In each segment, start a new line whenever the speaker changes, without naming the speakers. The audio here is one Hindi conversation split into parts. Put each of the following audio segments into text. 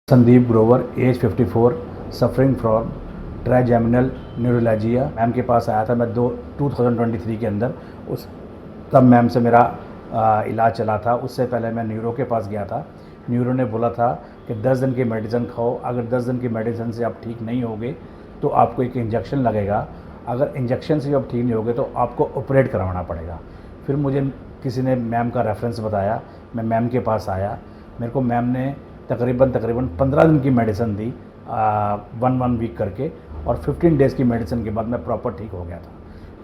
Sandeep Grover, age 54, suffering from trigeminal neuralgia. Ma'am के पास आया था मैं 2023 के अंदर। उस तब मैम से मेरा इलाज चला था। उससे पहले मैं न्यूरो के पास गया था। न्यूरो ने बोला था कि 10 दिन की मेडिसिन खाओ, अगर 10 दिन की मेडिसिन से आप ठीक नहीं होगे तो आपको एक इंजेक्शन लगेगा, अगर इंजेक्शन से आप ठीक नहीं होगे तो आपको ऑपरेट करवाना पड़ेगा। फिर मुझे किसी ने मैम का रेफरेंस बताया, मैं मैम के पास आया। मेरे को मैम ने तकरीबन 15 दिन की मेडिसिन दी, 1 वीक करके, और 15 डेज़ की मेडिसिन के बाद मैं प्रॉपर ठीक हो गया था।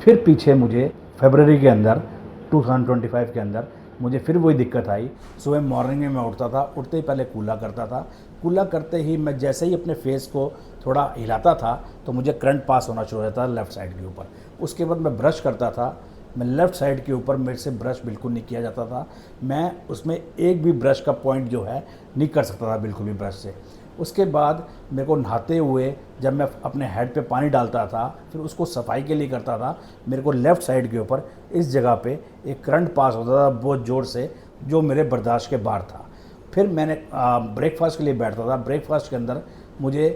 फिर पीछे मुझे फरवरी के अंदर 2025 के अंदर मुझे फिर वही दिक्कत आई। सुबह मॉर्निंग में मैं उठता था, उठते ही पहले कूला करता था। कूला करते ही मैं जैसे ही अपने फेस को थोड़ा हिलाता था तो मुझे करंट पास होना शुरू हो जाता था लेफ़्ट साइड के ऊपर। उसके बाद मैं ब्रश करता था, मैं लेफ़्ट साइड के ऊपर मेरे से ब्रश बिल्कुल नहीं किया जाता था। मैं उसमें एक भी ब्रश का पॉइंट जो है नहीं कर सकता था बिल्कुल भी ब्रश से। उसके बाद मेरे को नहाते हुए जब मैं अपने हेड पे पानी डालता था, फिर उसको सफाई के लिए करता था, मेरे को लेफ़्ट साइड के ऊपर इस जगह पे एक करंट पास होता था बहुत ज़ोर से, जो मेरे बर्दाश्त के बाहर था। फिर मैंने ब्रेकफास्ट के लिए बैठता था। ब्रेकफास्ट के अंदर मुझे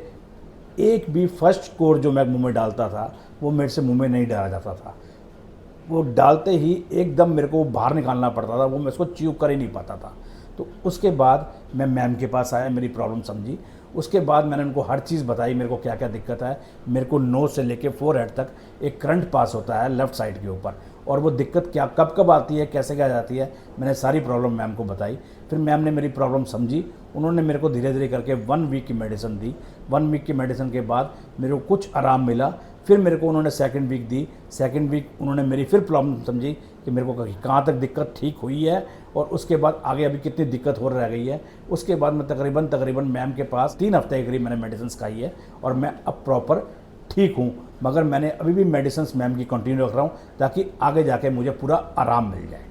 एक भी फर्स्ट कोर जो मैं मुँह में डालता था वो मेरे से मुँह में नहीं डाला जाता था। वो डालते ही एकदम मेरे को बाहर निकालना पड़ता था, वो मैं उसको च्यू कर ही नहीं पाता था। तो उसके बाद मैं मैम के पास आया, मेरी प्रॉब्लम समझी। उसके बाद मैंने उनको हर चीज़ बताई, मेरे को क्या क्या दिक्कत है। मेरे को नोज से लेके फोरहेड तक एक करंट पास होता है लेफ़्ट साइड के ऊपर, और वो दिक्कत क्या कब कब आती है, कैसे क्या जाती है, मैंने सारी प्रॉब्लम मैम को बताई। फिर मैम ने मेरी प्रॉब्लम समझी, उन्होंने मेरे को धीरे धीरे करके 1 वीक की मेडिसिन दी। 1 वीक की मेडिसिन के बाद मेरे को कुछ आराम मिला। फिर मेरे को उन्होंने सेकंड वीक दी। सेकंड वीक उन्होंने मेरी फिर प्रॉब्लम समझी कि मेरे को कहाँ तक दिक्कत ठीक हुई है और उसके बाद आगे अभी कितनी दिक्कत हो रह गई है। उसके बाद मैं तकरीबन मैम के पास 3 हफ्ते के करीब मैंने मेडिसिन खाई है और मैं अब प्रॉपर ठीक हूँ। मगर मैंने अभी भी मेडिसिन मैम की कंटिन्यू रख रहा हूँ ताकि आगे जाके मुझे पूरा आराम मिल जाए।